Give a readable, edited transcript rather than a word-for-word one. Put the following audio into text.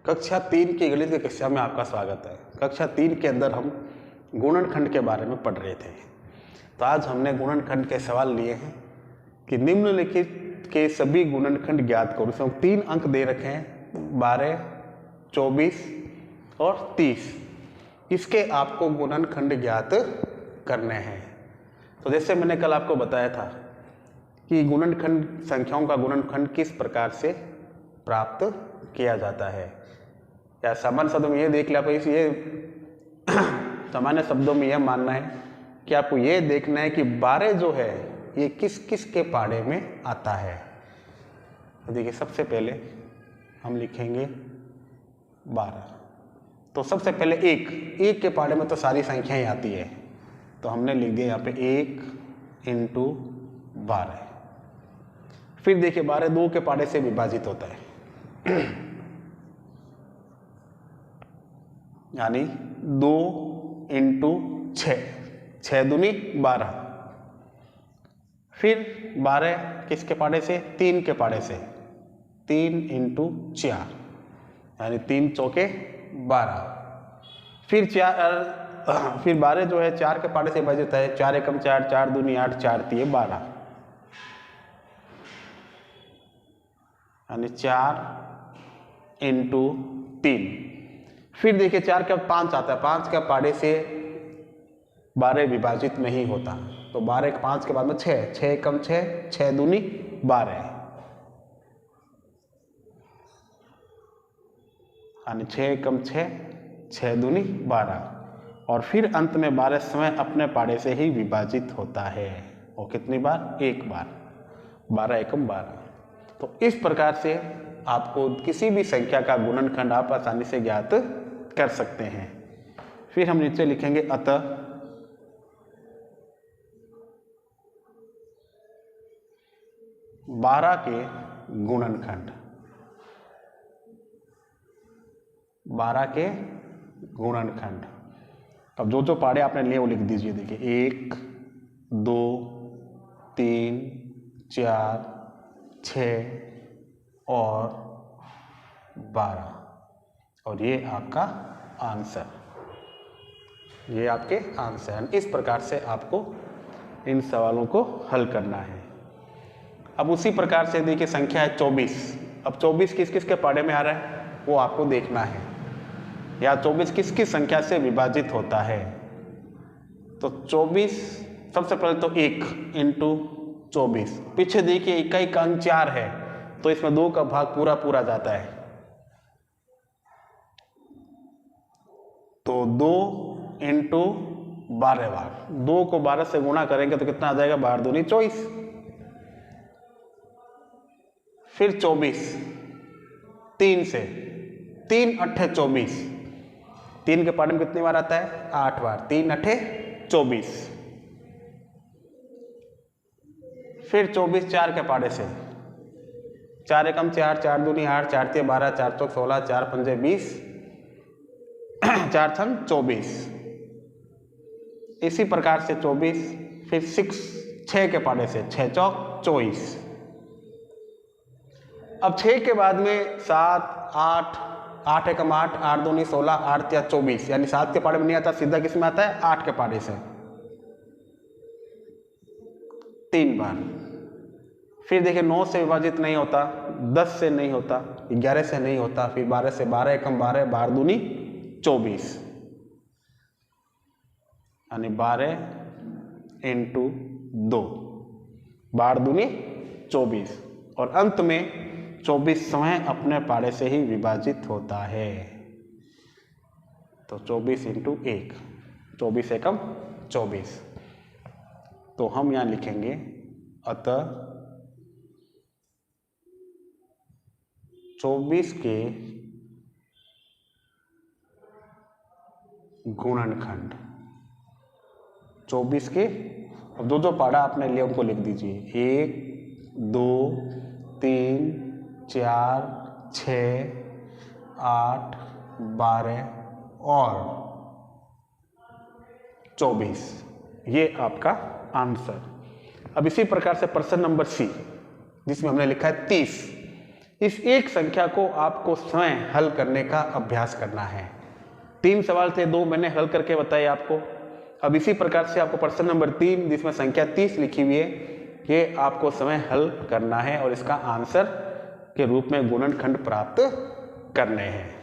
कक्षा 3 की गणित की कक्षा में आपका स्वागत है। कक्षा 3 के अंदर हम गुणनखंड के बारे में पढ़ रहे थे। तो आज हमने गुणनखंड के सवाल लिए हैं कि निम्नलिखित के सभी गुणनखंड ज्ञात करो। इसमें 3 अंक दे रखे हैं, 12, 24 और 30। इसके आपको गुणनखंड ज्ञात करने हैं। तो जैसे मैंने कल आपको बताया था कि गुणनखंड संख्याओं का गुणनखंड किस प्रकार से प्राप्त किया जाता है, या सामान्य शब्दों में ये देख लिया। आपको ये सामान्य शब्दों में यह मानना है कि आपको ये देखना है कि 12 जो है ये किस किस के पाढ़े में आता है। तो देखिए, सबसे पहले हम लिखेंगे 12। तो सबसे पहले एक के पाढ़े में तो सारी संख्याएं आती है, तो हमने लिख दिया यहाँ पे 1 × 12। फिर देखिए 12 2 के पाढ़े से विभाजित होता है, यानी 2 × 6, 6 दूनी 12। फिर 12 किसके पाढ़े से? 3 के पाढ़े से, 3 × 4, यानी 3 चौके 12। फिर 12 जो है 4 के पाढ़े से विभाजित है, 4 एकम 4, 4 दूनी 8, 4 तिये 12, यानी 4 × 3। फिर देखिए 4 के 5 आता है, 5 के पाढ़े से 12 विभाजित नहीं होता, तो 12 के 5 के बाद में 6, 6 एकम 6, 6 दूनी 12, यानी 6 एकम 6, 6 दूनी 12। और फिर अंत में 12 समय अपने पाढ़े से ही विभाजित होता है, और कितनी बार? एक बार, 12 एकम 12। तो इस प्रकार से आपको किसी भी संख्या का गुणनखंड आप आसानी से ज्ञात कर सकते हैं। फिर हम नीचे लिखेंगे अतः 12 के गुणनखंड, 12 के गुणनखंड। अब जो पाढ़े आपने लिए वो लिख दीजिए। देखिए 1, 2, 3, 4, 6 और 12, और ये आपका आंसर, ये आपके आंसर हैं। इस प्रकार से आपको इन सवालों को हल करना है। अब उसी प्रकार से देखिए संख्या है 24। अब 24 किस किस के पाढ़े में आ रहा है वो आपको देखना है, या 24 किस किस संख्या से विभाजित होता है। तो 24 सबसे पहले तो 1 × 24। पीछे देखिए इकाई का अंक 4 है, तो इसमें 2 का भाग पूरा पूरा जाता है, तो 2 × 12 बार, 2 को 12 से गुणा करेंगे तो कितना आ जाएगा? 12 दूनी 24। फिर 24 3 से, 3 × 8 24, 3 के पाढ़े में कितनी बार आता है? 8 बार, 3 × 8 24। फिर 24 4 के पाढ़े से, 4 एकम 4, 4 दूनी 8, 4 तिये 12, 4 चौक 16, 4 पंजे 20, 4 छम 24। इसी प्रकार से 24। फिर 6 के पाढ़े से, 6 चौक 24। अब 6 के बाद में 7, 8, 8 एकम 8, 8 दूनी 16, 8 तिया 24, यानी 7 के पाढ़े में नहीं आता, सीधा किस में आता है? 8 के पाढ़े से 3 बार। फिर देखिए 9 से विभाजित नहीं होता, 10 से नहीं होता, 11 से नहीं होता, फिर 12 से, 12 एकम 12, 12 दूनी 24, यानी 12 × 2, 12 दूनी 24। और अंत में 24 समय अपने पाढ़े से ही विभाजित होता है, तो 24 × 1, 24 एकम 24। तो हम यहाँ लिखेंगे अतः 24 के गुणनखंड, 24 के, अब जो पाढ़ा आपने लिया उनको लिख दीजिए। 1, 2, 3, 4, 6, 8, 12 और 24, ये आपका आंसर। अब इसी प्रकार से प्रश्न नंबर सी, जिसमें हमने लिखा है 30। इस एक संख्या को आपको स्वयं हल करने का अभ्यास करना है। 3 सवाल थे, 2 मैंने हल करके बताए आपको। अब इसी प्रकार से आपको प्रश्न नंबर 3 जिसमें संख्या 30 लिखी हुई है, ये आपको स्वयं हल करना है और इसका आंसर के रूप में गुणनखंड प्राप्त करने हैं।